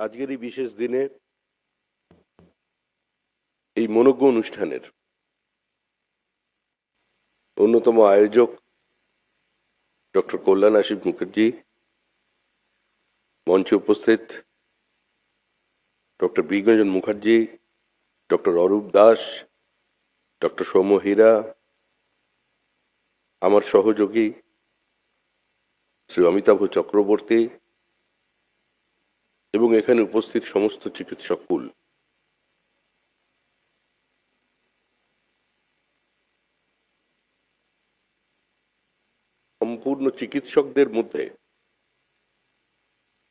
আজকের এই বিশেষ দিনে এই মনোজ্ঞ অনুষ্ঠানের অন্যতম আয়োজক ডক্টর কল্যাণ আশিস মুখার্জি, মঞ্চে উপস্থিত ডক্টর বিজ্ঞানজন মুখার্জি, ডক্টর অরূপ দাস, ডক্টর সৌম্য হীরা, আমার সহযোগী শ্রী অমিতাভ চক্রবর্তী এবং এখানে উপস্থিত সমস্ত চিকিৎসক কুল, সম্পূর্ণ চিকিৎসকদের মধ্যে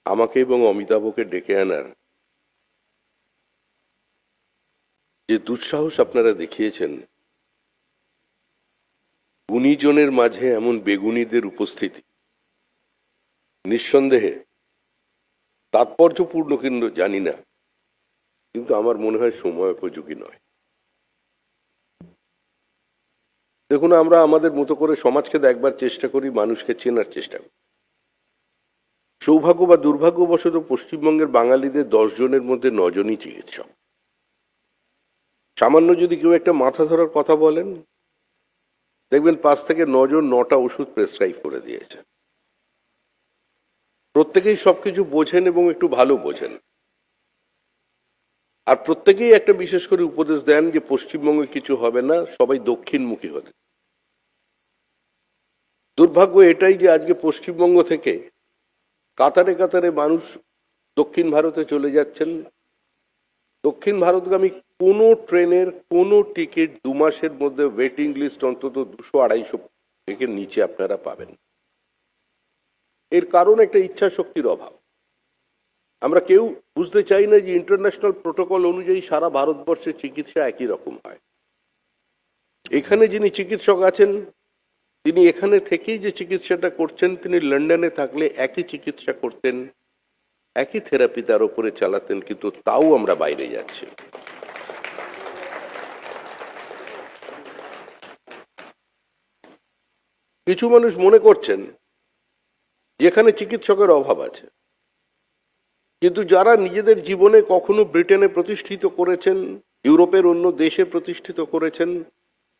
আমাকে এবং অমিতাভকে ডেকে আনার যে দুঃসাহস আপনারা দেখিয়েছেন, গুণীজনের মাঝে এমন বেগুনীদের উপস্থিতি নিঃসন্দেহে তাৎপর্যপূর্ণ কিন্তু জানি না, কিন্তু আমার মনে হয় সময় উপযোগী নয়। দেখুন, আমরা আমাদের মতো করে সমাজকে দেখবার চেষ্টা করি, মানুষকে চেনার চেষ্টা করি। সৌভাগ্য বা দুর্ভাগ্যবশত পশ্চিমবঙ্গের বাঙালিদের 10 জনের মধ্যে 9 জনই চিকিৎসক। সামান্য যদি কেউ একটা মাথা ধরার কথা বলেন, দেখবেন 5 থেকে 9 জন 9টা ওষুধ প্রেসক্রাইব করে দিয়েছে। প্রত্যেকেই সবকিছু বোঝেন এবং একটু ভালো বোঝেন, আর প্রত্যেকেই একটা বিশেষ করে উপদেশ দেন যে পশ্চিমবঙ্গে কিছু হবে না, সবাই দক্ষিণমুখী হতে। দুর্ভাগ্য এটাই যে আজকে পশ্চিমবঙ্গ থেকে কাতারে কাতারে মানুষ দক্ষিণ ভারতে চলে যাচ্ছেন। দক্ষিণ ভারতগামী কোনো ট্রেনের কোনো টিকিট 2 মাসের মধ্যে ওয়েটিং লিস্ট অন্তত 200-250 থেকে নিচে আপনারা পাবেন। এর কারণ একটা ইচ্ছা শক্তির অভাব। আমরা কেউ বুঝতে চাই না যে ইন্টারন্যাশনাল প্রোটোকল অনুযায়ী সারা ভারতবর্ষে চিকিৎসা একই রকম হয়। এখানে যিনি চিকিৎসক আছেন, তিনি এখানে থেকেই যে চিকিৎসাটা করছেন, তিনি লন্ডনে থাকলে একই চিকিৎসা করতেন, একই থেরাপি তার উপরে চালাতেন, কিন্তু তাও আমরা বাইরে যাচ্ছি। কিছু মানুষ মনে করছেন যেখানে চিকিৎসকের অভাব আছে, কিন্তু যারা নিজেদের জীবনে কখনো ব্রিটেনে প্রতিষ্ঠিত করেছেন, ইউরোপের অন্য দেশে প্রতিষ্ঠিত করেছেন,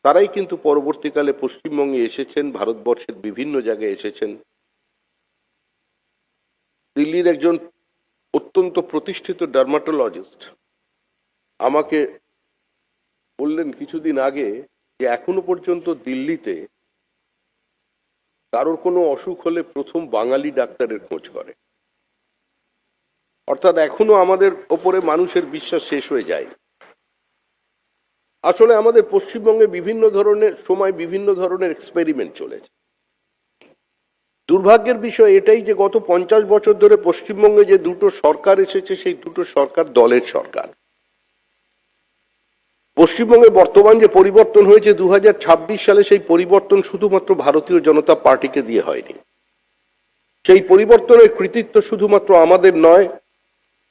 তারাই কিন্তু পরবর্তীকালে পশ্চিমবঙ্গে এসেছেন, ভারতবর্ষের বিভিন্ন জায়গায় এসেছেন। দিল্লির একজন অত্যন্ত প্রতিষ্ঠিত ডার্মাটোলজিস্ট আমাকে বললেন কিছুদিন আগে যে এখনো পর্যন্ত দিল্লিতে কারোর কোনো অসুখ হলে প্রথম বাঙালি ডাক্তারের খোঁজ করে। অর্থাৎ এখনো আমাদের ওপরে মানুষের বিশ্বাস শেষ হয়ে যায়। আসলে আমাদের পশ্চিমবঙ্গে বিভিন্ন ধরনের সময় বিভিন্ন ধরনের এক্সপেরিমেন্ট চলেছে। দুর্ভাগ্যের বিষয় এটাই যে গত 50 বছর ধরে পশ্চিমবঙ্গে যে দুটো সরকার এসেছে, সেই দুটো সরকার দলের সরকার। পশ্চিমবঙ্গে বর্তমান যে পরিবর্তন হয়েছে 2026 সালে, সেই পরিবর্তন শুধুমাত্র ভারতীয় জনতা পার্টিকে দিয়ে হয়নি। সেই পরিবর্তনের কৃতিত্ব শুধুমাত্র আমাদের নয়,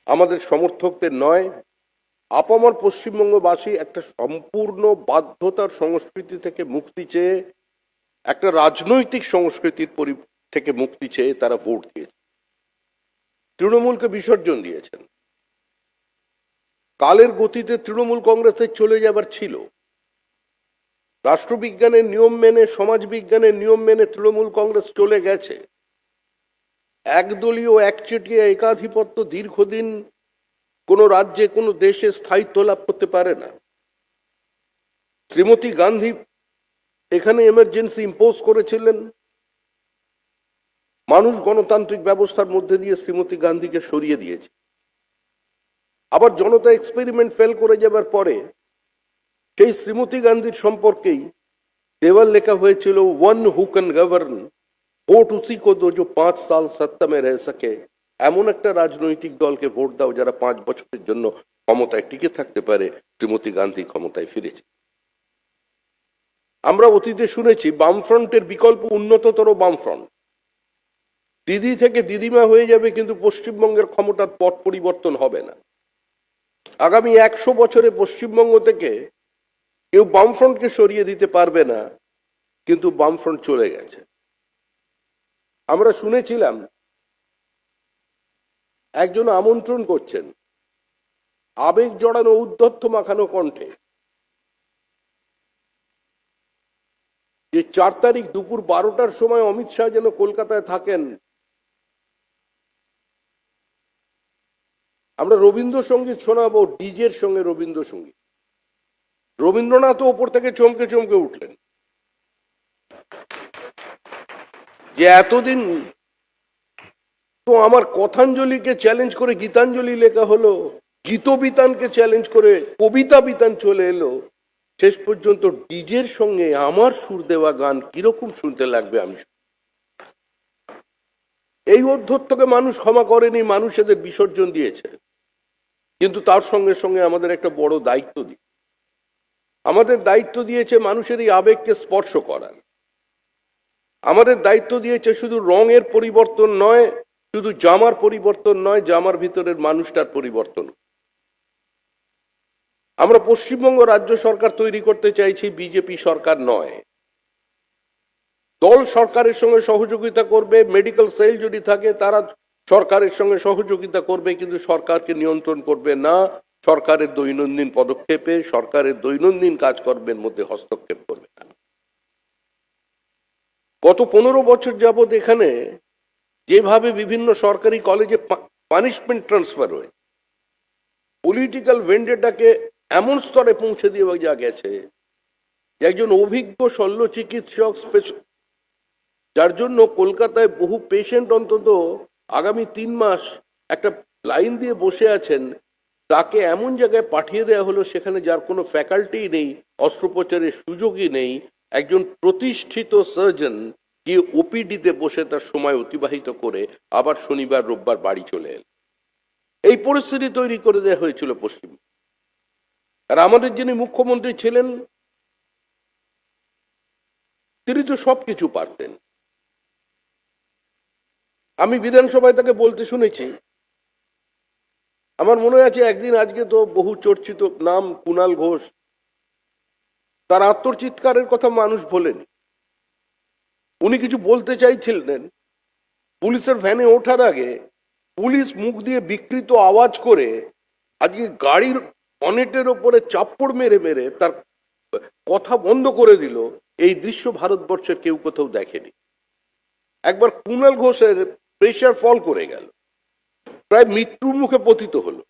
আমাদের সমর্থকদের নয়, আপামর পশ্চিমবঙ্গবাসী একটা সম্পূর্ণ বাধ্যতার সংস্কৃতি থেকে মুক্তি চেয়ে, একটা রাজনৈতিক সংস্কৃতির থেকে মুক্তি চেয়ে তারা ভোট দিয়েছে, তৃণমূলকে বিসর্জন দিয়েছেন। কালের গতিতে তৃণমূল কংগ্রেসের চলে যাবার ছিল। রাষ্ট্রবিজ্ঞানের নিয়ম মেনে, সমাজবিজ্ঞানের নিয়ম মেনে তৃণমূল কংগ্রেস চলে গেছে। একদলীয় একচেটিয়া একাধিপত্য দীর্ঘদিন কোন রাজ্যে কোন দেশে স্থায়িত্ব লাভ করতে পারে না। শ্রীমতী গান্ধী এখানে এমার্জেন্সি ইম্পোজ করেছিলেন, মানুষ গণতান্ত্রিক ব্যবস্থার মধ্যে দিয়ে শ্রীমতী গান্ধীকে সরিয়ে দিয়েছে। আবার জনতা এক্সপেরিমেন্ট ফেল করে যাবার পরে সেই শ্রীমতী গান্ধীর সম্পর্কেই দেওয়াল লেখা হয়েছিল, one who can govern vote উসি কো দো जो 5 साल सत्ता में रह सके। এমন একটা রাজনৈতিক দলকে ভোট দাও যারা 5 বছরের জন্য ক্ষমতায় টিকে থাকতে পারে। শ্রীমতী গান্ধী ক্ষমতায় ফিরেছে। আমরা অতীতে শুনেছি বামফ্রন্টের বিকল্প উন্নততর বামফ্রন্ট। দিদি থেকে দিদিমা হয়ে যাবে, কিন্তু পশ্চিমবঙ্গের ক্ষমতার পট পরিবর্তন হবে না। আগামী 100 বছরে পশ্চিমবঙ্গ থেকে কেউ বামফ্রন্টকে সরিয়ে দিতে পারবে না, কিন্তু বামফ্রন্ট চলে গেছে। আমরা শুনেছিলাম একজন আমন্ত্রণ করছেন আবেগ জড়ানো উদ্ধত্ত মাখানো কণ্ঠে যে 4 তারিখ দুপুর 12টার সময় অমিত শাহ যেন কলকাতায় থাকেন। আমরা রবীন্দ্রসঙ্গীত শোনাবো, ডিজের সঙ্গে রবীন্দ্রসঙ্গীত। রবীন্দ্রনাথ ওপর থেকে চমকে চমকে উঠলেন যে এতদিন তো আমার কথাঞ্জলিকে চ্যালেঞ্জ করে গীতাঞ্জলি লেখা হলো, গীতবিতানকে চ্যালেঞ্জ করে কবিতা বিতান চলে এলো, শেষ পর্যন্ত ডিজের সঙ্গে আমার সুর দেওয়া গান কিরকম শুনতে লাগবে আমি। এই অধ্যত্বকে মানুষ ক্ষমা করেনি, মানুষ এদের বিসর্জন দিয়েছে। কিন্তু তার সঙ্গে সঙ্গে আমাদের একটা বড় দায়িত্ব দিয়ে আমাদের দায়িত্ব দিয়েছে মানুষের এই আবেগকে স্পর্শ করার। আমাদের দায়িত্ব দিয়েছে শুধু রঙের পরিবর্তন নয়, শুধু জামার পরিবর্তন নয়, জামার ভিতরের মানুষটার পরিবর্তন। আমরা পশ্চিমবঙ্গ রাজ্য সরকার তৈরি করতে চাইছি, বিজেপি সরকার নয়। দল সরকারের সঙ্গে সহযোগিতা করবে, মেডিকেল সেল যদি থাকে তারা সরকারের সঙ্গে সহযোগিতা করবে, কিন্তু সরকারকে নিয়ন্ত্রণ করবে না, সরকারের দৈনন্দিন পদক্ষেপে, সরকারের দৈনন্দিন কাজকর্মের মধ্যে হস্তক্ষেপ করবে না। গত 15 বছর যাবৎ এখানে যেভাবে বিভিন্ন সরকারি কলেজে পানিশমেন্ট ট্রান্সফার হয়ে পলিটিক্যাল ভেন্ডেটাকে এমন স্তরে পৌঁছে দিয়ে গেছে যে একজন অভিজ্ঞ শল্য চিকিৎসক, যার জন্য কলকাতায় বহু পেশেন্ট অন্তত আগামী 3 মাস একটা লাইন দিয়ে বসে আছেন, তাকে এমন জায়গায় পাঠিয়ে দেওয়া হলো সেখানে যার কোনো ফ্যাকাল্টি নেই, অস্ত্রোপচারের সুযোগই নেই। একজন প্রতিষ্ঠিত সার্জন গিয়ে ওপিডিতে বসে তার সময় অতিবাহিত করে আবার শনিবার রোববার বাড়ি চলে এল। এই পরিস্থিতি তৈরি করে দেওয়া হয়েছিল পশ্চিম। আর আমাদের যিনি মুখ্যমন্ত্রী ছিলেন তিনি তো সবকিছু পারতেন। আমি বিধানসভায় তাকে বলতে শুনেছি, আমার মনে আছে একদিন, আজকে তো বহু চর্চিত নাম কুণাল ঘোষ, তার আত্মচিৎকারের কথা মানুষ ভোলেনি। উনি কিছু বলতে চাইছিলেন, পুলিশের ভ্যানে ওঠার আগে পুলিশ মুখ দিয়ে বিকৃত আওয়াজ করে আজকে গাড়ির বনেটের ওপরে চাপ্পড় মেরে মেরে তার কথা বন্ধ করে দিল। এই দৃশ্য ভারতবর্ষের কেউ কোথাও দেখেনি। একবার কুণাল ঘোষের প্রেশার ফল করে গেল, প্রায় মৃত্যুর মুখে পতিত হলো।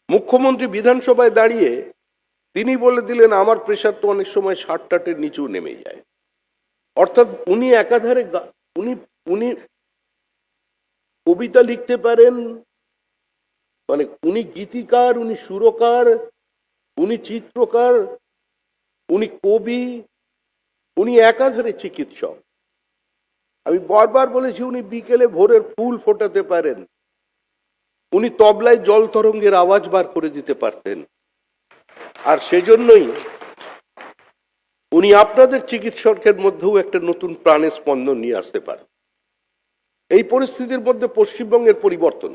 মুখ্যমন্ত্রী বিধানসভায় দাঁড়িয়ে তিনি বলে দিলেন আমার প্রেশার তো অনেক সময় 60-60-এর নিচেও নেমে যায়। অর্থাৎ উনি একাধারে উনি কবিতা লিখতে পারেন, মানে উনি গীতিকার, উনি সুরকার, উনি চিত্রকার, উনি কবি, উনি একাধারে চিকিৎসক। আমি বারবার বলেছি উনি বিকেলে ভোরের ফুল ফোটাতে পারেন, উনি তবলায় জল তরঙ্গের আওয়াজ বার করে দিতে পারতেন। আর সেজন্যই উনি আপনাদের চিকিৎসকের মধ্যেও একটা নতুন প্রাণের স্পন্দন নিয়ে আসতে পারেন। এই পরিস্থিতির মধ্যে পশ্চিমবঙ্গের পরিবর্তন।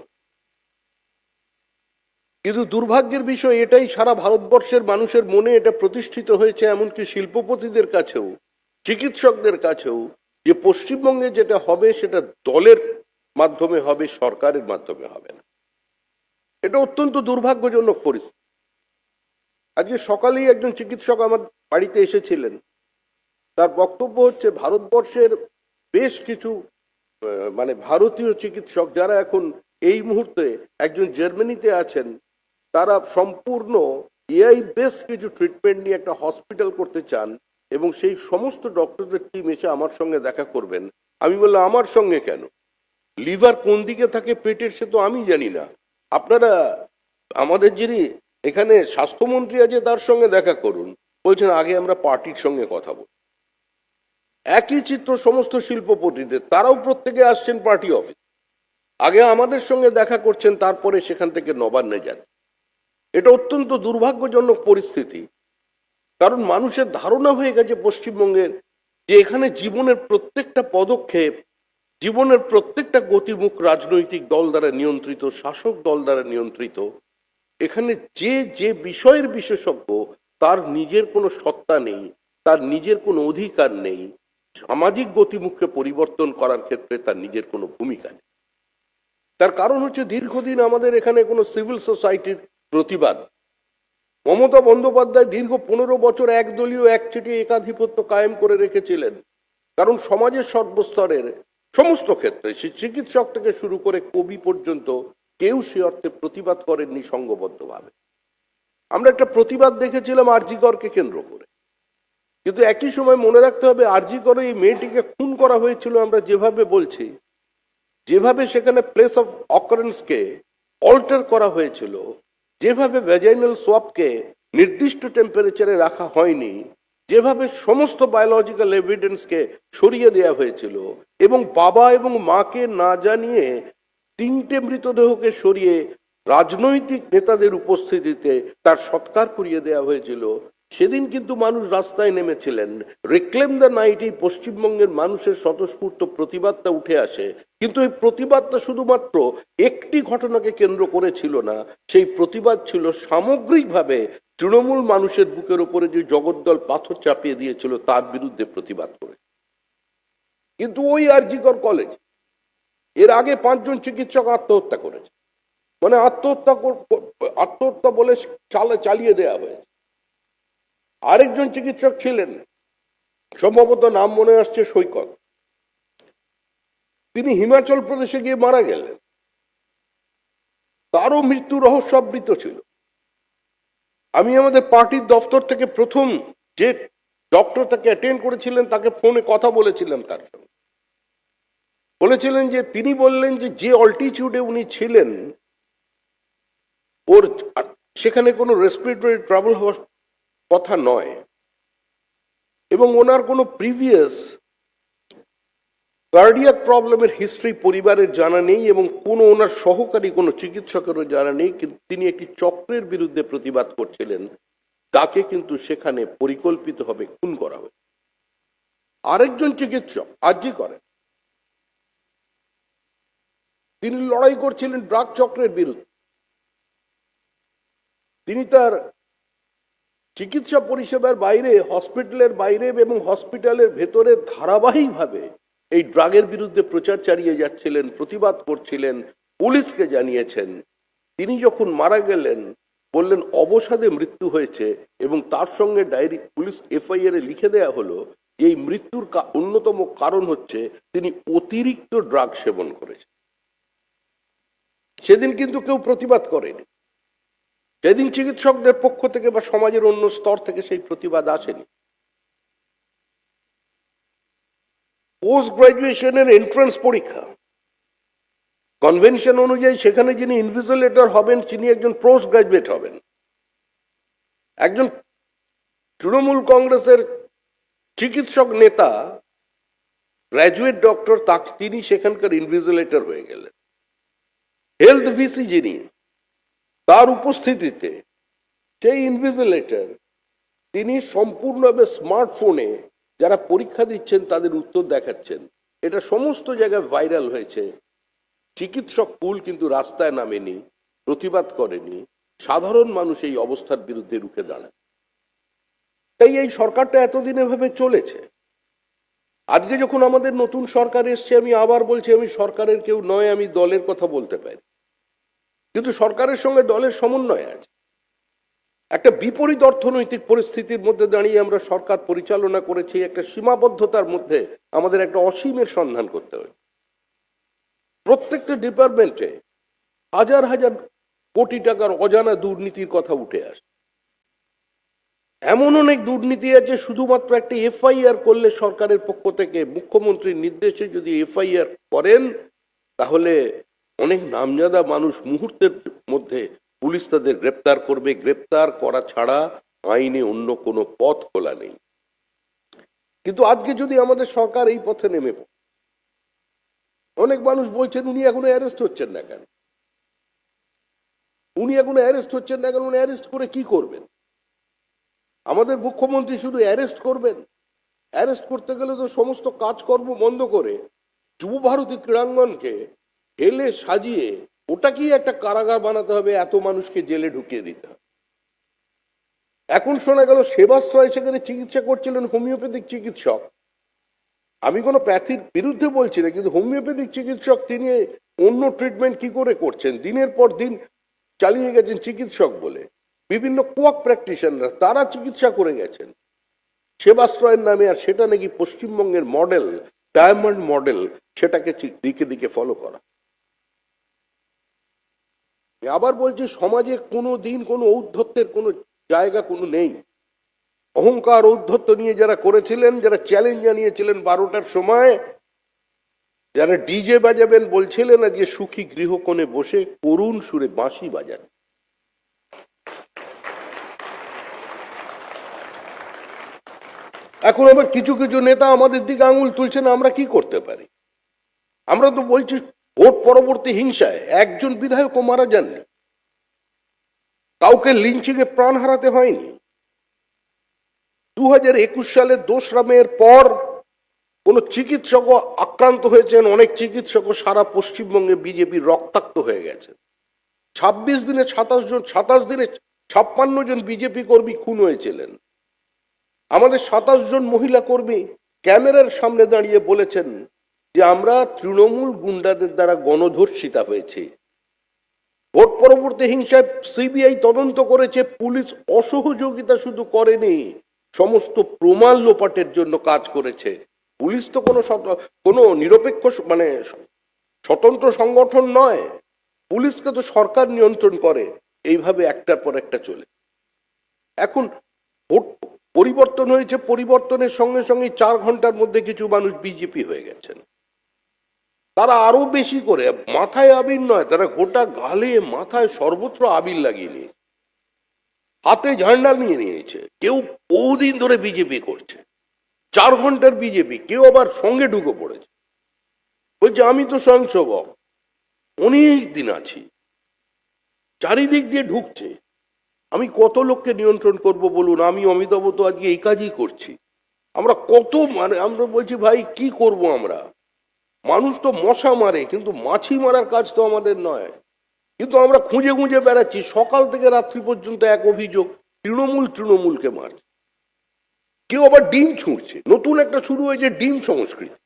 কিন্তু দুর্ভাগ্যের বিষয় এটাই, সারা ভারতবর্ষের মানুষের মনে এটা প্রতিষ্ঠিত হয়েছে, এমনকি শিল্পপতিদের কাছেও, চিকিৎসকদের কাছেও, যে পশ্চিমবঙ্গে যেটা হবে সেটা দলের মাধ্যমে হবে, সরকারের মাধ্যমে হবে না। এটা অত্যন্ত দুর্ভাগ্যজনক পরিস্থিতি। আজকে সকালেই একজন চিকিৎসক আমার বাড়িতে এসেছিলেন, তার বক্তব্য হচ্ছে ভারতবর্ষের বেশ কিছু মানে ভারতীয় চিকিৎসক যারা এখন এই মুহূর্তে একজন জার্মানিতে আছেন, তারা সম্পূর্ণ এআই বেসড কিছু ট্রিটমেন্ট নিয়ে একটা হসপিটাল করতে চান, এবং সেই সমস্ত ডক্টরদের টিম এসে আমার সঙ্গে দেখা করবেন। আমি বললাম আমার সঙ্গে কেন, লিভার কোন দিকে থাকে পেটের সে তো আমি জানি না, আপনারা আমাদের যিনি এখানে স্বাস্থ্যমন্ত্রী আছে তার সঙ্গে দেখা করুন। বলছেন আগে আমরা পার্টির সঙ্গে কথা বলি। একই চিত্র সমস্ত শিল্পপতিদের, তারাও প্রত্যেকে আসছেন পার্টি অফিস, আগে আমাদের সঙ্গে দেখা করছেন, তারপরে সেখান থেকে নবান্নে যান। এটা অত্যন্ত দুর্ভাগ্যজনক পরিস্থিতি, কারণ মানুষের ধারণা হয়ে গেছে পশ্চিমবঙ্গের যে এখানে জীবনের প্রত্যেকটা পদক্ষেপ, জীবনের প্রত্যেকটা গতিমুখ রাজনৈতিক দল দ্বারা নিয়ন্ত্রিত, শাসক দল দ্বারা নিয়ন্ত্রিত। এখানে যে যে বিষয়ের বিশেষজ্ঞ তার নিজের কোনো সত্তা নেই, তার নিজের কোনো অধিকার নেই, সামাজিক গতিমুখকে পরিবর্তন করার ক্ষেত্রে তার নিজের কোনো ভূমিকা নেই। তার কারণ হচ্ছে দীর্ঘদিন আমাদের এখানে কোনো সিভিল সোসাইটির প্রতিবাদ। মমতা বন্দ্যোপাধ্যায় দীর্ঘ 15 বছর একদলীয় একচেটি একাধিপত্য কায়েম করে রেখেছিলেন, কারণ সমাজের সর্বস্তরের সমস্ত ক্ষেত্রে চিকিৎসক থেকে শুরু করে কবি পর্যন্ত কেউ সে অর্থে প্রতিবাদ করেননি সংঘবদ্ধভাবে। আমরা একটা প্রতিবাদ দেখেছিলাম আরজি করকে কেন্দ্র করে, কিন্তু একই সময় মনে রাখতে হবে আরজি করে এই মেয়েটিকে খুন করা হয়েছিল আমরা যেভাবে বলছি, যেভাবে সেখানে প্লেস অফ অকারেন্সকে অল্টার করা হয়েছিল, যেভাবে ভ্যাজাইনাল সোয়াবকে নির্দিষ্ট টেম্পারেচারে রাখা হয়নি, যেভাবে সমস্ত বায়োলজিক্যাল এভিডেন্সকে সরিয়ে দেওয়া হয়েছিল এবং বাবা এবং মাকে না জানিয়ে 3টে মৃতদেহকে সরিয়ে রাজনৈতিক নেতাদের উপস্থিতিতে তার সৎকার করিয়ে দেওয়া হয়েছিল, সেদিন কিন্তু মানুষ রাস্তায় নেমেছিলেন। রিক্লেম দ্য নাইট এই পশ্চিমবঙ্গের মানুষের স্বতঃস্ফূর্ত প্রতিবাদটা উঠে আসে, কিন্তু এই প্রতিবাদটা শুধুমাত্র একটি ঘটনাকে কেন্দ্র করে ছিল না, সেই প্রতিবাদ ছিল সামগ্রিকভাবে তৃণমূল মানুষের বুকের উপরে যে জগদ্দল পাথর চাপিয়ে দিয়েছিল তার বিরুদ্ধে প্রতিবাদ করে। কিন্তু ওই আরজি কর কলেজ এর আগে 5 জন চিকিৎসক আত্মহত্যা করেছে, মানে আত্মহত্যা বলে চালিয়ে দেওয়া হয়েছে। আরেকজন চিকিৎসক ছিলেন, সম্ভবত নাম মনে আসছে সৈকত, তিনি হিমাচল প্রদেশে গিয়ে মারা গেলেন, তারও মৃত্যু রহস্যাবৃত ছিল। আমি আমাদের পার্টির দপ্তর থেকে প্রথম যে ডক্টর তাকে অ্যাটেন্ড করেছিলেন তাকে ফোনে কথা বলেছিলাম, তার সঙ্গে বলেছিলেন যে তিনি বললেন যে যে অল্টিটিউডে উনি ছিলেন ওর সেখানে কোনো রেসপিরেটরি ট্রাবল হওয়ার কথা নয়, এবং ওনার কোনো প্রিভিয়াস কার্ডিয়াক প্রবলেমের হিস্ট্রি পরিবারের জানা নেই এবং কোনো ওনার সহকারী কোনো চিকিৎসকেরও জানা নেই, কিন্তু তিনি একটি চক্রের বিরুদ্ধে প্রতিবাদ করছিলেন, তাকে কিন্তু সেখানে পরিকল্পিতভাবে খুন করা হয়। আরেকজন চিকিৎসক আরজি করেন, তিনি লড়াই করছিলেন ড্রাগ চক্রের বিরুদ্ধে। তিনি তার চিকিৎসা পরিষেবার বাইরে, হসপিটালের বাইরে এবং হসপিটালের ভেতরে ধারাবাহিকভাবে এই ড্রাগের বিরুদ্ধে প্রচার চালিয়ে যাচ্ছিলেন, প্রতিবাদ করছিলেন, পুলিশকে জানিয়েছেন। তিনি যখন মারা গেলেন বললেন অবসাদে মৃত্যু হয়েছে এবং তার সঙ্গে ডায়েরি পুলিশ এফআইআর এ লিখে দেয়া হলো যে এই মৃত্যুর অন্যতম কারণ হচ্ছে তিনি অতিরিক্ত ড্রাগ সেবন করেছেন। সেদিন কিন্তু কেউ প্রতিবাদ করেনি, সেদিন চিকিৎসকদের পক্ষ থেকে বা সমাজের অন্য স্তর থেকে সেই প্রতিবাদ আসেনি। পোস্ট গ্রাজুয়েশনের এন্ট্রান্স পরীক্ষা কনভেনশন অনুযায়ী সেখানে যিনি ইনভিজিলেটর হবেন তিনি একজন পোস্ট গ্রাজুয়েট হবেন। একজন তৃণমূল কংগ্রেসের চিকিৎসক নেতা গ্র্যাজুয়েট ডক্টর, তিনি সেখানকার ইনভিজিলেটর হয়ে গেলেন। হেলথ ভিসি যিনি, তার উপস্থিতিতে সেই ইনভিজিলেটর তিনি সম্পূর্ণভাবে স্মার্টফোনে যারা পরীক্ষা দিচ্ছেন তাদের উত্তর দেখাচ্ছেন। এটা সমস্ত জায়গায় ভাইরাল হয়েছে। চিকিৎসক পুল কিন্তু রাস্তায় নামেনি, প্রতিবাদ করেনি, সাধারণ মানুষ এই অবস্থার বিরুদ্ধে রুখে দাঁড়ায়। তাই এই সরকারটা এতদিন এভাবে চলেছে। আজকে যখন আমাদের নতুন সরকার এসছে, আমি আবার বলছি আমি সরকারের কেউ নয়, আমি দলের কথা বলতে পারি, কিন্তু সরকারের সঙ্গে দলের সমন্বয় আছে। একটা বিপরীত অর্থনৈতিক পরিস্থিতির মধ্যে দাঁড়িয়ে আমরা সরকার পরিচালনা করেছি, একটা সীমাবদ্ধতার মধ্যে আমাদের একটা অসীমের সন্ধান করতে হয়। প্রত্যেকটা ডিপার্টমেন্টে হাজার হাজার কোটি টাকার অজানা দুর্নীতির কথা উঠে আসে। এমন অনেক দুর্নীতি আছে শুধুমাত্র একটা এফআইআর করলে সরকারের পক্ষ থেকে মুখ্যমন্ত্রীর নির্দেশে যদি এফআইআর করেন তাহলে অনেক নামজাদা মানুষ মুহূর্তের মধ্যে পুলিশ তাদের গ্রেপ্তার করবে। গ্রেপ্তার করা ছাড়া আইনে অন্য কোনো পথ খোলা নেই। কিন্তু আজকে যদি আমাদের সরকার এই পথে নেমে পড়ে, অনেক মানুষ বলছেন উনি এখনো অ্যারেস্ট হচ্ছেন না কেন, উনি এখনো অ্যারেস্ট হচ্ছেন না কেন, উনি অ্যারেস্ট করে কি করবেন? আমাদের মুখ্যমন্ত্রী শুধু অ্যারেস্ট করবেন? অ্যারেস্ট করতে গেলে তো সমস্ত কাজকর্ম বন্ধ করে যুব ভারতী ক্রীড়াঙ্গনকে হেলে সাজিয়ে ওটাকেই একটা কারাগার বানাতে হবে, এত মানুষকে জেলে ঢুকিয়ে দিতে হবে। এখন শোনা গেল সেবাশ্রয় সেখানে চিকিৎসা করছিলেন হোমিওপ্যাথিক চিকিৎসক। আমি কোনো প্যাথির বিরুদ্ধে বলছি না, কিন্তু হোমিওপ্যাথিক চিকিৎসক তিনি অন্য ট্রিটমেন্ট কি করে করছেন? দিনের পর দিন চালিয়ে গেছেন চিকিৎসক বলে, বিভিন্ন কোয়াক প্র্যাকটিশনার তারা চিকিৎসা করে গেছেন সেবাশ্রয়ের নামে, আর সেটা নাকি পশ্চিমবঙ্গের মডেল, ডায়মন্ড মডেল, সেটাকে দিকে দিকে ফলো করা। আবার বলছি, সমাজে কোনো দিন কোনো ঔদ্ধত্যের কোনো জায়গা কোনো নেই। অহংকার ঔদ্ধত্য নিয়ে যারা করেছিলেন, যারা চ্যালেঞ্জ জানিয়েছিলেন 12টার সময়, যারা ডিজে বাজাবেন বলছিলেন, আজকে সুখী গৃহকোণে বসে করুণ সুরে বাঁশি বাজান। এখন আবার কিছু কিছু নেতা আমাদের দিকে আঙুল তুলছেন, আমরা কি করতে পারি? আমরা তো বলছি ভোট পরবর্তী হিংসায় একজন বিধায়কও মারা যাননি, কাউকে লিঞ্চিং এ প্রাণ হারাতে হয়নি। 2021 সালের 2রা মের পর কোন চিকিৎসকও আক্রান্ত হয়েছেন, অনেক চিকিৎসকও সারা পশ্চিমবঙ্গে বিজেপি রক্তাক্ত হয়ে গেছে। 26 দিনে 27 দিনে 56 জন বিজেপি কর্মী খুন হয়েছিলেন। আমাদের 27 জন মহিলা কর্মী ক্যামেরার সামনে দাঁড়িয়ে বলেছেন যে আমরা তৃণমূল গুন্ডাদের দ্বারা গণধর্ষিতা হয়েছে। ভোট পরবর্তী হিংসায় সিবিআই তদন্ত করেছে, পুলিশ অসহযোগিতা শুধু করেনি, সমস্ত প্রমাণ লোপাটের জন্য কাজ করেছে। পুলিশ তো কোনো নিরপেক্ষ মানে স্বতন্ত্র সংগঠন নয়, পুলিশকে তো সরকার নিয়ন্ত্রণ করে। এইভাবে একটার পর একটা চলে। এখন ভোট পরিবর্তন হয়েছে, পরিবর্তনের সঙ্গে সঙ্গে 4 ঘন্টার মধ্যে কিছু মানুষ বিজেপি হয়ে গেছেন। তারা আরো বেশি করে, মাথায় আবির নয়, তারা গোটা গালে মাথায় সর্বত্র আবির লাগিয়ে নিয়েছে, হাতে ঝান্ডা নিয়ে নিয়েছে। কেউ বহুদিন ধরে বিজেপি করছে, 4 ঘন্টার বিজেপি, কেউ আবার সঙ্গে ঢুকে পড়েছে, বলছে আমি তো স্বয়ংসেবক, অনেক দিন আছি। চারিদিক দিয়ে ঢুকছে। আমি কত লোককে নিয়ন্ত্রণ করব বলুন? আমি অমিতাভ তো আজকে এই কাজই করছি। আমরা কত আমরা বলছি ভাই কি করব আমরা? মানুষ তো মশা মারে, কিন্তু মাছি মারার কাজ তো আমাদের নয়। কিন্তু আমরা খুঁজে খুঁজে বেড়াচ্ছি, সকাল থেকে রাত্রি পর্যন্ত এক অভিযোগ, তৃণমূলকে মারছে। কেউ আবার ডিম ছুঁড়ছে, নতুন একটা শুরু হয়েছে ডিম সংস্কৃতি।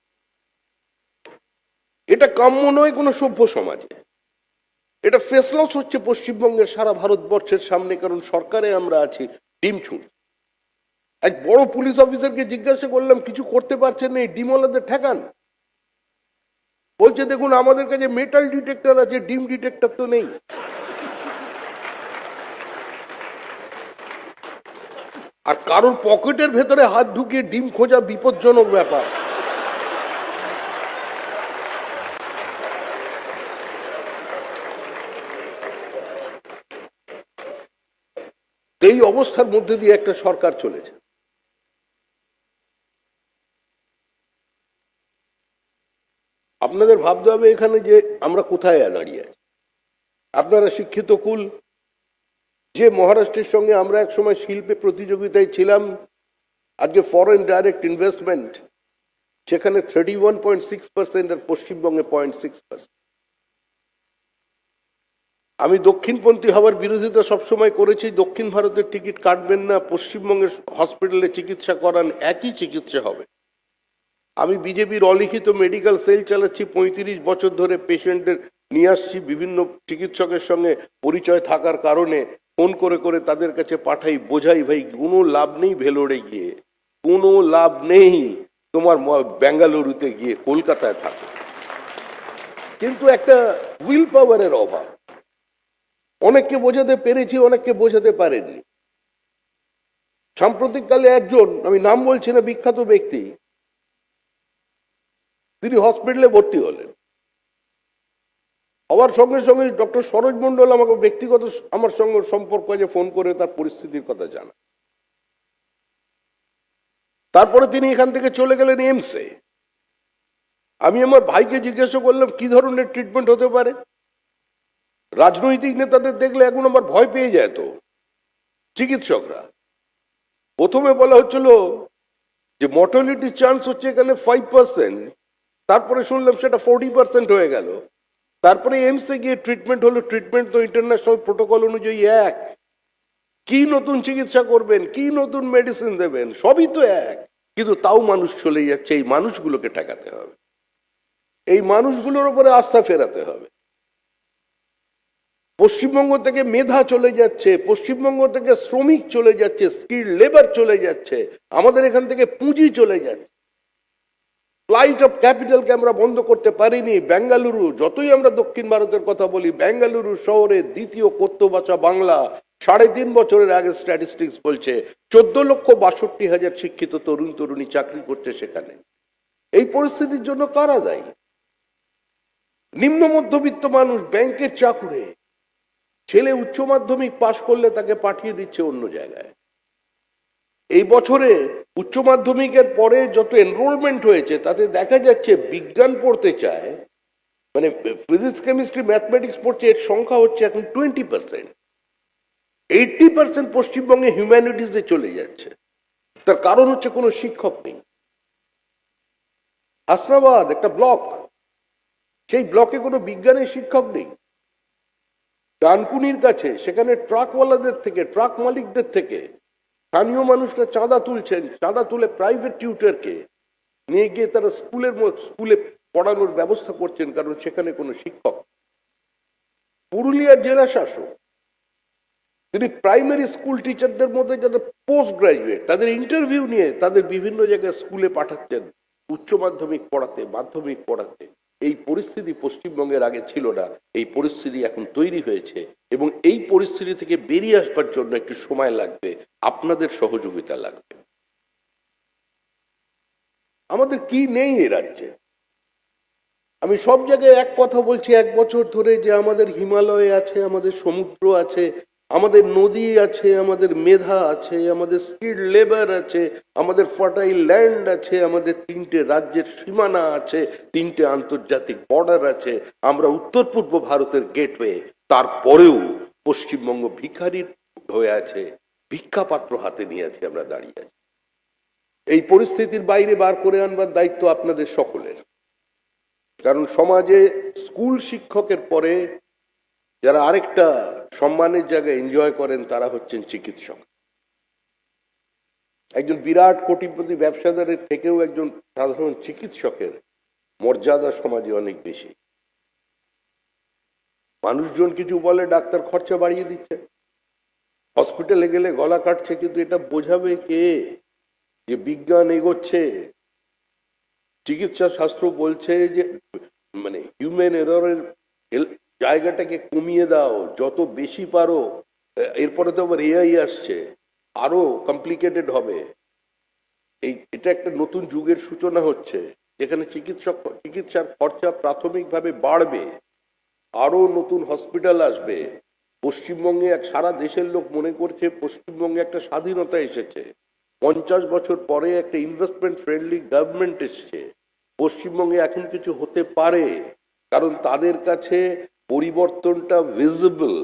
এটা কাম্য নয় কোনো সভ্য সমাজে। এটা ফেসলস হচ্ছে পশ্চিমবঙ্গের সারা ভারতবর্ষের সামনে, কারণ সরকারে আমরা আছি, ডিম ছুঁড়। এক বড় পুলিশ অফিসারকে জিজ্ঞাসা করলাম কিছু করতে পারছেন না, এই ডিমওয়ালাদের ঠেকান। বলছে দেখুন আমাদের কাছে মেটাল ডিটেক্টর আছে, ডিম ডিটেক্টর তো নেই। আর কারোর পকেটের ভেতরে হাত ঢুকিয়ে ডিম খোঁজা বিপজ্জনক ব্যাপার। এই অবস্থার মধ্যে দিয়ে একটা সরকার চলেছে। আপনাদের ভাবতে হবে এখানে যে আমরা কোথায় দাঁড়িয়ে আছি। আপনারা শিক্ষিত কুল, যে মহারাষ্ট্রের সঙ্গে আমরা এক সময় শিল্পে প্রতিযোগিতায় ছিলাম, আজকে ফরেন ডাইরেক্ট ইনভেস্টমেন্ট সেখানে 31.6% আর পশ্চিমবঙ্গে 0.6%। আমি দক্ষিণপন্থী হওয়ার বিরোধিতা সবসময় করেছি, দক্ষিণ ভারতের টিকিট কাটবেন না, পশ্চিমবঙ্গের হসপিটালে চিকিৎসা করান, একই চিকিৎসা হবে। আমি বিজেপির অলিখিত মেডিকেল সেল চালাচ্ছি, 35 বছর ধরে পেশেন্টদের নিয়ে আসছি, বিভিন্ন চিকিৎসকের সঙ্গে পরিচয় থাকার কারণে ফোন করে করে তাদের কাছে পাঠাই, বোঝাই ভাই কোনো লাভ নেই ভেলোরে গিয়ে, কোনো লাভ নেই তোমার বেঙ্গালুরুতে গিয়ে, কলকাতায় থাকো। কিন্তু একটা উইল পাওয়ারের অভাব। অনেককে বোঝাতে পেরেছি, অনেককে বোঝাতে পারেননি। সাম্প্রতিককালে একজন, আমি নাম বলছি না, বিখ্যাত ব্যক্তি, তিনি হসপিটালে ভর্তি হলেন। হওয়ার সঙ্গে সঙ্গে ডক্টর সরোজ মন্ডল আমাকে ব্যক্তিগত আমার সঙ্গে সম্পর্ক আছে, ফোন করে তার পরিস্থিতির কথা জানা। তারপরে তিনি এখান থেকে চলে গেলেন এইমসে। আমি আমার ভাইকে জিজ্ঞাসা করলাম কি ধরনের ট্রিটমেন্ট হতে পারে। রাজনৈতিক নেতাদের দেখলে এখন আমার ভয় পেয়ে যায় তো চিকিৎসকরা। প্রথমে বলা হচ্ছিল যে মর্টালিটি চান্স হচ্ছে এখানে 5%, তারপরে শুনলাম সেটা 40% হয়ে গেল। তারপরে এইমসে গিয়ে ট্রিটমেন্ট হলো, ট্রিটমেন্ট তো ইন্টারন্যাশনাল প্রোটোকল অনুযায়ী এক। কি নতুন চিকিৎসা করবেন, কি নতুন মেডিসিন দেবেন, সবই তো এক, কিন্তু তাও মানুষ চলে যাচ্ছে। এই মানুষগুলোকে ঠেকাতে হবে। এই মানুষগুলোর উপরে আস্থা ফেরাতে হবে। পশ্চিমবঙ্গ থেকে মেধা চলে যাচ্ছে, পশ্চিমবঙ্গ থেকে শ্রমিক চলে যাচ্ছে, স্কিল লেবার চলে যাচ্ছে, আমাদের এখান থেকে পুঁজি চলে যাচ্ছে। ফ্লাইট অফ ক্যাপিটালকে আমরা বন্ধ করতে পারিনি। বেঙ্গালুরু, যতই আমরা দক্ষিণ ভারতের কথা বলি, বেঙ্গালুরু শহরে দ্বিতীয় কথ্যভাষা বাংলা। 3.5 বছরের আগে স্ট্যাটিস্টিক্স বলছে 14,62,000 শিক্ষিত তরুণ তরুণী চাকরি করছে সেখানে। এই পরিস্থিতির জন্য কারা দায়ী? নিম্ন মধ্যবিত্ত মানুষ, ব্যাংকের চাকুরে, ছেলে উচ্চ মাধ্যমিক পাশ করলে তাকে পাঠিয়ে দিচ্ছে অন্য জায়গায়। এই বছরে উচ্চ মাধ্যমিকের পরে যত এনরোলমেন্ট হয়েছে তাতে দেখা যাচ্ছে বিজ্ঞান পড়তে চায়, মানে ফিজিক্স কেমিস্ট্রি ম্যাথমেটিক্স পড়ছে, এর সংখ্যা হচ্ছে এখন 20%। 80% পশ্চিমবঙ্গে হিউম্যানিটিসে চলে যাচ্ছে। তার কারণ হচ্ছে কোনো শিক্ষক নেই। হাসনাবাদ একটা ব্লক, সেই ব্লকে কোনো বিজ্ঞানের শিক্ষক নেই। ডানকুনির কাছে, সেখানে ট্রাকওয়ালাদের থেকে, ট্রাক মালিকদের থেকে স্থানীয় মানুষরা চাঁদা তুলছেন, চাঁদা তুলে প্রাইভেট টিউটরকে নিয়ে গিয়ে তারা স্কুলে পড়ানোর ব্যবস্থা করছেন, কারণ সেখানে কোনো শিক্ষক। পুরুলিয়ার জেলা শাসক তিনি প্রাইমারি স্কুল টিচারদের মধ্যে যারা পোস্ট গ্রাজুয়েট তাদের ইন্টারভিউ নিয়ে তাদের বিভিন্ন জায়গায় স্কুলে পাঠাচ্ছেন উচ্চ মাধ্যমিক পড়াতে, মাধ্যমিক পড়াতে। এই পরিস্থিতি পশ্চিমবঙ্গের আগে ছিল না। এই পরিস্থিতি এখন তৈরি হয়েছে এবং এই পরিস্থিতি থেকে বেরিয়ে আসবার জন্য একটু সময় লাগবে, আপনাদের সহযোগিতা লাগবে। আমাদের কি নেই এ রাজ্যে? আমি সব জায়গায় এক কথা বলছি 1 বছর ধরে, যে আমাদের হিমালয় আছে, আমাদের সমুদ্র আছে, আমাদের নদী আছে, আমাদের মেধা আছে, আমাদের স্কিল লেবার আছে, আমাদের ফার্টাইল ল্যান্ড আছে, আমাদের 3টে রাজ্যের সীমানা আছে, 3টে আন্তর্জাতিক বর্ডার আছে, আমরা উত্তর পূর্ব ভারতের গেটওয়ে। তারপরেও পশ্চিমবঙ্গ ভিখারির হয়ে আছে, ভিক্ষাপাত্র হাতে নিয়ে আছে, আমরা দাঁড়িয়ে আছি। এই পরিস্থিতির বাইরে বার করে আনবার দায়িত্ব আপনাদের সকলের। কারণ সমাজে স্কুল শিক্ষকের পরে যারা আরেকটা সম্মানের জায়গায় এনজয় করেন তারা হচ্ছেন চিকিৎসক। একজন বিরাট কোটিপতি ব্যবসাদারের থেকেও একজন সাধারণ চিকিৎসকের মর্যাদা সমাজে অনেক বেশি। মানুষজন কিছু বলে, ডাক্তার খরচা বাড়িয়ে দিচ্ছে, হসপিটালে গেলে গলা কাটছে, কিন্তু এটা বোঝাবে কে যে বিজ্ঞান এগোচ্ছে? চিকিৎসা শাস্ত্র বলছে যে মানে হিউম্যান এররের জায়গাটাকে কমিয়ে দাও যত বেশি পারো। এরপরে তো আবার এআই আসছে, আরো কমপ্লিকেটেড হবে। এটা একটা নতুন যুগের সূচনা হচ্ছে, যেখানে চিকিৎসার খরচা প্রাথমিকভাবে বাড়বে, আরো নতুন হসপিটাল আসবে। পশ্চিমবঙ্গে সারা দেশের লোক মনে করছে পশ্চিমবঙ্গে একটা স্বাধীনতা এসেছে, 50 বছর পরে একটা ইনভেস্টমেন্ট ফ্রেন্ডলি গভর্নমেন্ট এসছে। পশ্চিমবঙ্গে এখন কিছু হতে পারে, কারণ তাদের কাছে পরিবর্তনটা ভিজিবল।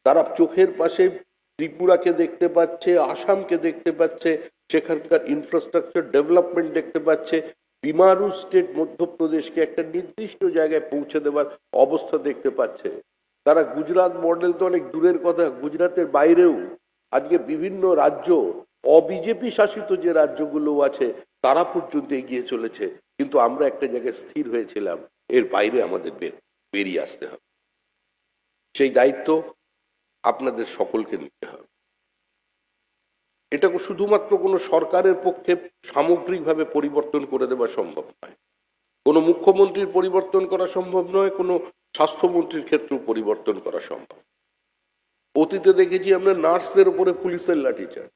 তারা চোখের পাশে ত্রিপুরাকে দেখতে পাচ্ছে, আসামকে দেখতে পাচ্ছে, সেখানকার ইনফ্রাস্ট্রাকচার ডেভেলপমেন্ট দেখতে পাচ্ছে, বিমারু স্টেট মধ্যপ্রদেশকে একটা নির্দিষ্ট জায়গায় পৌঁছে দেওয়ার অবস্থা দেখতে পাচ্ছে। তারা গুজরাট মডেল তো অনেক দূরের কথা, গুজরাটের বাইরেও আজকে বিভিন্ন রাজ্য, অবিজেপি শাসিত যে রাজ্যগুলো আছে তারা পর্যন্ত এগিয়ে চলেছে। কিন্তু আমরা একটা জায়গায় স্থির হয়েছিলাম, এর বাইরে আমাদের বেরিয়ে আসতে হবে। সেই দায়িত্ব আপনাদের সকলকে নিতে হবে। এটা শুধুমাত্র কোনো সরকারের পক্ষে সামগ্রিকভাবে পরিবর্তন করে দেওয়া সম্ভব নয়, কোনো মুখ্যমন্ত্রীর পরিবর্তন করা সম্ভব নয়, কোনো স্বাস্থ্যমন্ত্রীর ক্ষেত্রেও পরিবর্তন করা সম্ভব। অতীতে দেখেছি আমরা নার্সদের উপরে পুলিশের লাঠিচার্জ,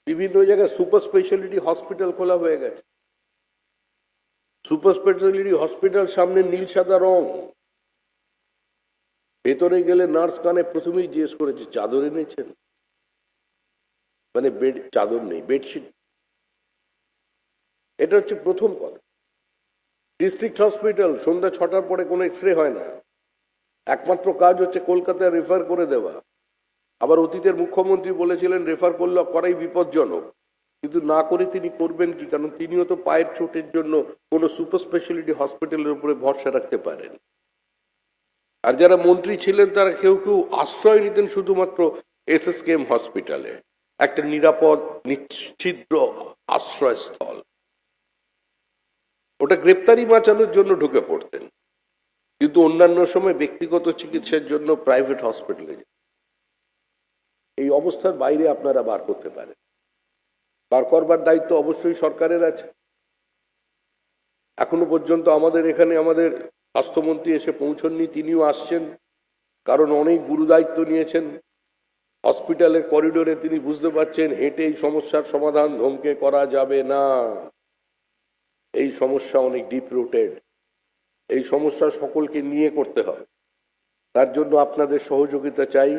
বিভিন্ন জায়গায় সুপার স্পেশালিটি হসপিটাল খোলা হয়ে গেছে। সুপার স্পেশালিটি হসপিটাল সামনে নীল সাদা রং, ভেতরে গেলে নার্স কানে প্রথমেই জিজ্ঞেস করেছে চাদর এনেছেন, মানে বেড চাদর নেই, বেডশিট। এটা হচ্ছে প্রথম কথা। ডিস্ট্রিক্ট হসপিটাল সন্ধ্যা 6টার পরে কোনো এক্সরে হয় না, একমাত্র কাজ হচ্ছে কলকাতায় রেফার করে দেওয়া। আবার অতীতের মুখ্যমন্ত্রী বলেছিলেন রেফার করলে করাই বিপজ্জনক, কিন্তু না করে তিনি করবেন কি? কারণ তিনিও তো পায়ের চোটের জন্য কোনো সুপার স্পেশালিটি হসপিটালের উপরে ভরসা রাখতে পারেন। আর যারা মন্ত্রী ছিলেন তারা কেউ কেউ আশ্রয় নিতেন শুধুমাত্র এসএসকেএম হসপিটালে, একটা নিরাপদ নিশ্ছিদ্র আশ্রয়স্থল। ওটা গ্রেপ্তারি বাঁচানোর জন্য ঢুকে পড়তেন, কিন্তু অন্যান্য সময় ব্যক্তিগত চিকিৎসার জন্য প্রাইভেট হসপিটালে। এই অবস্থার বাইরে আপনারা বার করতে পারেন, বার করবার দায়িত্ব অবশ্যই সরকারের আছে। এখনো পর্যন্ত আমাদের এখানে আমাদের স্বাস্থ্যমন্ত্রী এসে পৌঁছননি, তিনিও আসছেন, কারণ অনেক গুরু দায়িত্ব নিয়েছেন। হসপিটালের করিডোরে তিনি বুঝতে পারছেন হেঁটে এই সমস্যার সমাধান ধমকে করা যাবে না। এই সমস্যা অনেক ডিপ রুটেড, এই সমস্যা সকলকে নিয়ে করতে হবে। তার জন্য আপনাদের সহযোগিতা চাই,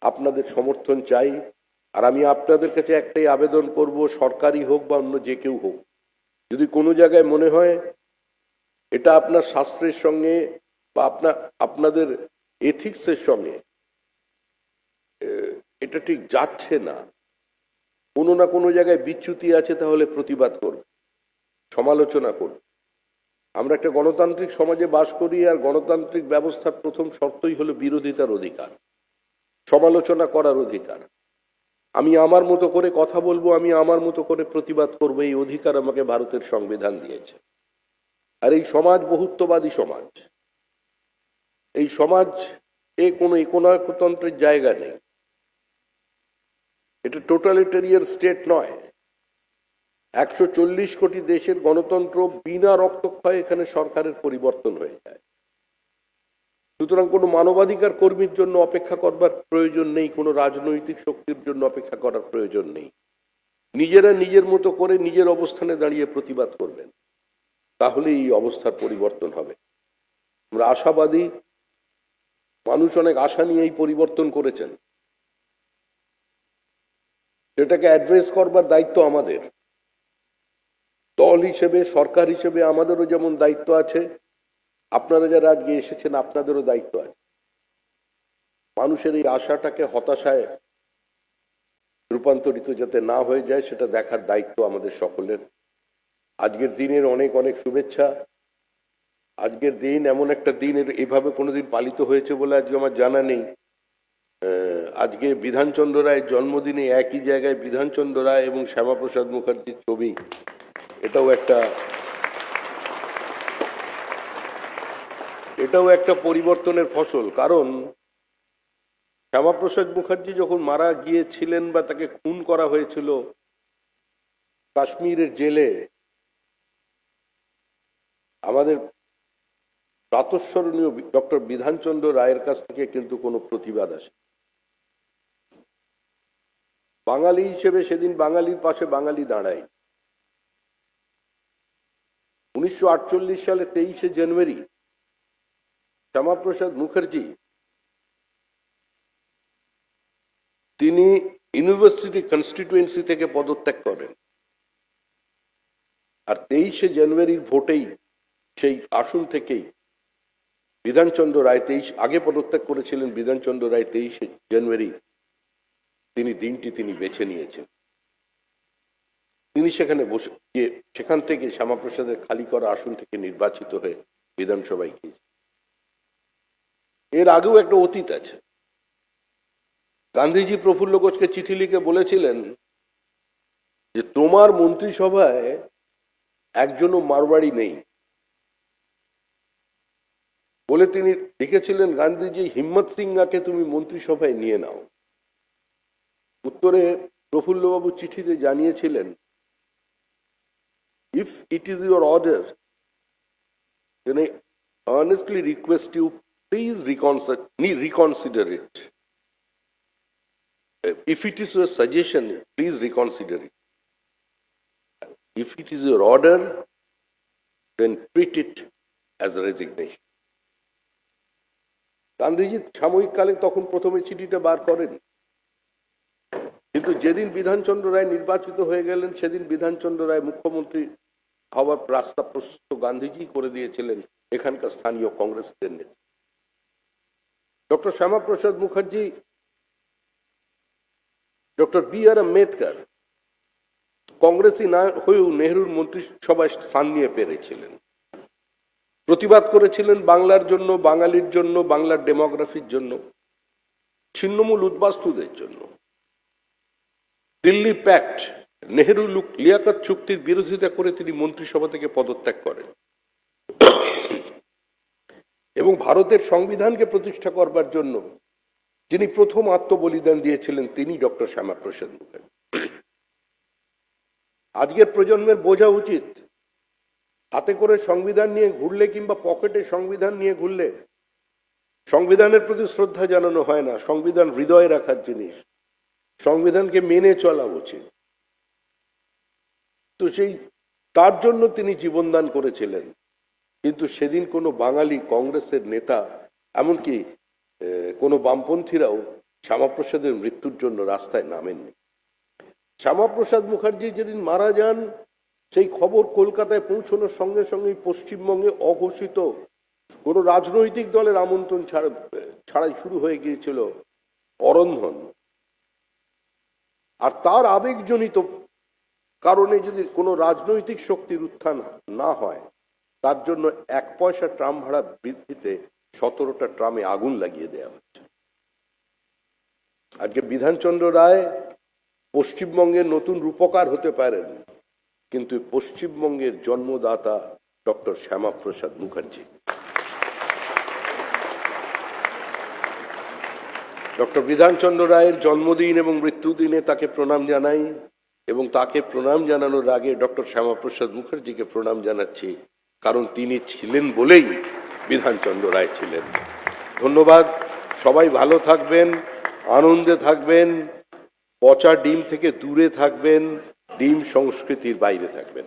আপনাদের সমর্থন চাই। আর আমি আপনাদের কাছে একটাই আবেদন করব, সরকারি হোক বা অন্য যে কেউ হোক, যদি কোনো জায়গায় মনে হয় এটা আপনার শাস্ত্রের সঙ্গে বা আপনাদের এথিক্সের সঙ্গে এটা ঠিক যাচ্ছে না, কোনো না কোনো জায়গায় বিচ্যুতি আছে, তাহলে প্রতিবাদ করব, সমালোচনা করব। আমরা একটা গণতান্ত্রিক সমাজে বাস করি, আর গণতান্ত্রিক ব্যবস্থার প্রথম শর্তই হলো বিরোধিতার অধিকার, সমালোচনা করার অধিকার। আমি আমার মতো করে কথা বলবো, আমি আমার মতো করে প্রতিবাদ করব, এই অধিকার আমাকে ভারতের সংবিধান দিয়েছে। আর এই সমাজ বহুত্ববাদী সমাজ, এই সমাজ কোনো একনায়কতন্ত্রের জায়গা নেই, এটা টোটালিটেরিয়ান স্টেট নয়। 140 কোটি দেশের গণতন্ত্র, বিনা রক্তক্ষয়ে এখানে সরকারের পরিবর্তন হয়ে যায়। সুতরাং কোনো মানবাধিকার কর্মীর জন্য অপেক্ষা করবার প্রয়োজন নেই, কোনো রাজনৈতিক শক্তির জন্য অপেক্ষা করার প্রয়োজন নেই। নিজেরা নিজের মতো করে নিজের অবস্থানে দাঁড়িয়ে প্রতিবাদ করবেন, তাহলে এই অবস্থার পরিবর্তন হবে। আমরা আশাবাদী, মানুষ অনেক আশা নিয়ে এই পরিবর্তন করেছেন, সেটাকে অ্যাড্রেস করবার দায়িত্ব আমাদের। দল হিসেবে, সরকার হিসেবে আমাদেরও যেমন দায়িত্ব আছে, আপনারা যারা আজকে এসেছেন আপনাদেরও দায়িত্ব আছে। মানুষের এই আশাটাকে হতাশায় রূপান্তরিত যাতে না হয়ে যায়, সেটা দেখার দায়িত্ব আমাদের সকলের। আজকের দিনের অনেক অনেক শুভেচ্ছা। আজকের দিন এমন একটা দিন, এভাবে কোনোদিন পালিত হয়েছে বলে আজকে আমার জানা নেই। আজকে বিধানচন্দ্র রায়ের জন্মদিনে একই জায়গায় বিধানচন্দ্র রায় এবং শ্যামাপ্রসাদ মুখার্জির ছবি, এটাও একটা পরিবর্তনের ফসল। কারণ শ্যামাপ্রসাদ মুখার্জি যখন মারা গিয়েছিলেন বা তাকে খুন করা হয়েছিল কাশ্মীরের জেলে, আমাদের প্রাতঃস্মরণীয় ডক্টর বিধানচন্দ্র রায়ের কাছ থেকে কিন্তু কোনো প্রতিবাদ আসে। বাঙালি হিসেবে সেদিন বাঙালির পাশে বাঙালি দাঁড়ায়। 1948 সালে 23শে জানুয়ারি শ্যামাপ্রসাদ মুখার্জি তিনি ইউনিভার্সিটি কনস্টিটিউয়েন্সি থেকে পদত্যাগ করেন, আর 23শে জানুয়ারির ভোটেই সেই আসন থেকেই বিধানচন্দ্র রায় আগে পদত্যাগ করেছিলেন বিধানচন্দ্র রায় 23শে জানুয়ারি দিনটি তিনি বেছে নিয়েছেন। তিনি সেখানে বসে গিয়ে সেখান থেকে শ্যামাপ্রসাদের খালি করা আসন থেকে নির্বাচিত হয়ে বিধানসভায় গিয়েছে। এর আগেও একটা অতীত আছে। গান্ধীজি প্রফুল্ল ঘোষকে চিঠি লিখে বলেছিলেন যে তোমার মন্ত্রিসভায় একজনও মারওয়াড়ি নেই বলে তিনি লিখেছিলেন, গান্ধীজি হিম্মত সিংকে তুমি মন্ত্রিসভায় নিয়ে নাও। উত্তরে প্রফুল্লবাবু চিঠিতে জানিয়েছিলেন, if it is your order, then I earnestly request you, please reconsider it. If it is your suggestion, please reconsider it. If it is your order, then treat it as a resignation. Gandhiji সাময়িককালে তখন প্রথমে চিঠিটা বার করেন, কিন্তু যেদিন বিধানচন্দ্র রায় নির্বাচিত হয়ে গেলেন সেদিন বিধানচন্দ্র রায় মুখ্যমন্ত্রী হওয়ার রাস্তা প্রশস্ত গান্ধীজি করে দিয়েছিলেন এখানকার স্থানীয় কংগ্রেসদের নেতা। Doctor Shyamaprasad Mukherjee, doctor B.R. Ambedkar কংগ্রেসী না হয়েও নেহরুর মন্ত্রিসভায় স্থান নিয়ে পেরেছিলেন। প্রতিবাদ করেছিলেন বাংলার জন্য, বাঙালির জন্য, বাংলার ডেমোগ্রাফির জন্য, ছিন্নমূল উদ্বাস্তুদের জন্য। দিল্লি প্যাক্ট নেহেরু লিয়াকত চুক্তির বিরোধিতা করে তিনি মন্ত্রিসভা থেকে পদত্যাগ করেন এবং ভারতের সংবিধানকে প্রতিষ্ঠা করবার জন্য যিনি প্রথম আত্মবলিদান দিয়েছিলেন তিনি ডক্টর শ্যামাপ্রসাদ মুখার্জি। আজকের প্রজন্মের বোঝা উচিত, হাতে করে সংবিধান নিয়ে ঘুরলে কিংবা পকেটে সংবিধান নিয়ে ঘুরলে সংবিধানের প্রতি শ্রদ্ধা জানানো হয় না। সংবিধান হৃদয়ে রাখার জিনিস, সংবিধানকে মেনে চলা উচিত। তো তার জন্য তিনি জীবনদান করেছিলেন। কিন্তু সেদিন কোনো বাঙালি কংগ্রেসের নেতা, এমনকি কোনো বামপন্থীরাও শ্যামাপ্রসাদের মৃত্যুর জন্য রাস্তায় নামেননি। শ্যামাপ্রসাদ মুখার্জি যেদিন মারা যান, সেই খবর কলকাতায় পৌঁছানোর সঙ্গে সঙ্গেই পশ্চিমবঙ্গে অঘোষিত কোনো রাজনৈতিক দলের আমন্ত্রণ ছাড়াই শুরু হয়ে গিয়েছিল অরন্ধন। আর তার আবেগজনিত কারণে যদি কোনো রাজনৈতিক শক্তির উত্থান না হয়, তার জন্য 1 পয়সা ট্রাম ভাড়া বৃদ্ধিতে 17টা ট্রামে আগুন লাগিয়ে দেওয়া হচ্ছে। আজকে বিধানচন্দ্র রায় পশ্চিমবঙ্গের নতুন রূপকার হতে পারেন, কিন্তু পশ্চিমবঙ্গের জন্মদাতা ডক্টর শ্যামাপ্রসাদ মুখার্জি। ডক্টর বিধানচন্দ্র রায়ের জন্মদিন এবং মৃত্যুদিনে তাকে প্রণাম জানাই, এবং তাকে প্রণাম জানানোর আগে ডক্টর শ্যামাপ্রসাদ মুখার্জিকে প্রণাম জানাচ্ছি, কারণ তিনি ছিলেন বলেই বিধানচন্দ্র রায় ছিলেন। ধন্যবাদ। সবাই ভালো থাকবেন, আনন্দে থাকবেন, পচা ডিম থেকে দূরে থাকবেন, ডিম সংস্কৃতির বাইরে থাকবেন।